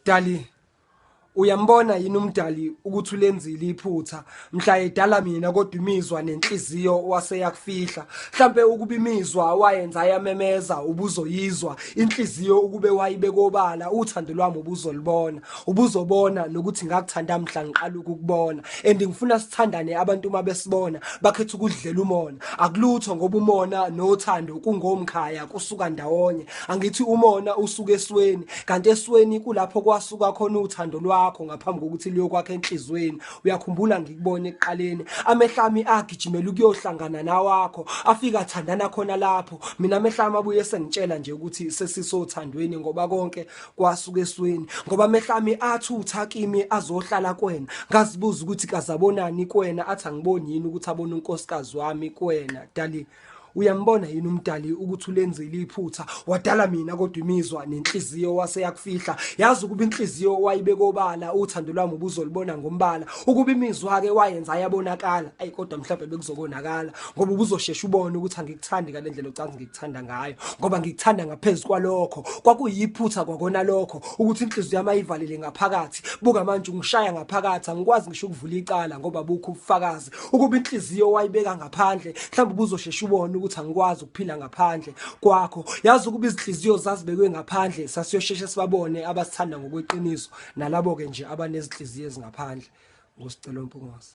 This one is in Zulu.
Dali, uyambona yini umdali ukuthi ulenzile iphutha mhla edala mina kodwa imizwa nenhliziyo waseyakufihla mhlambe ukuba imizwa wayenza yamemeza ubuzoyizwa inhliziyo ukube wayibeka obala uthando lwami ubuzobona nokuthi ngakuthanda mhla ngiqala ukukubona and ngifuna sithandane abantu uma besibona bakhetha ukudlela umona akulutho ngoba umona nothando kungomkhaya kusuka ndawonye angithi umona usuka esweni kanti esweni kulapho kwasuka khona uthando lwakho ngaphambi kokuthi liyokwakha enhlizweni uyakhumbula ngikubona ekuqaleni amehlami agijimela ukuyohlangana nawakho afika athandana khona lapho mina amehlami abuye sengitshela nje ukuthi sesisothandweni ngoba konke kwasuka esweni ngoba amehlami athi uthakimi azohlala kwena ngazibuza ukuthi kazabonani kwena athi angiboni yini ukuthi abone unkosikazi wami kwena Dali uyambona yini umdali ukuthi ulenzile iphutha wadala mina kodwa imizwa nenhliziyo waseyakufihla yazi ukuba inhliziyo wayibeka obala uthando lwami ubuzolibona ngombala ukuba imizwa yake wayenza ayabonakala ayi kodwa mhlawumbe bekuzobonakala ngoba ubuzoshesha ubone ukuthi angikuthandi ngalendlela ucansi ngikuthanda ngayo ngoba ngikuthanda ngaphezulu kwalokho kwakuyiphutha kwakona lokho ukuthi inhliziyo yami ayivalele ngaphakathi buka manje ungishaya ngaphakathi angikwazi ngisho ukuvula icala ngoba bukho ubufakazi ukuba inhliziyo wayibeka ngaphandle mhlawumbe ubuzoshesha ubone ukuthi angikwazi ukuphila ngaphandle kwakho yazi ukuba izinhliziyo zazibekwe ngaphandle sasiyosheshe sibabone abasithanda ngokweqiniso nalabo ke nje abanezinhliziyo ezingaphandle ngosicelo Mpungose.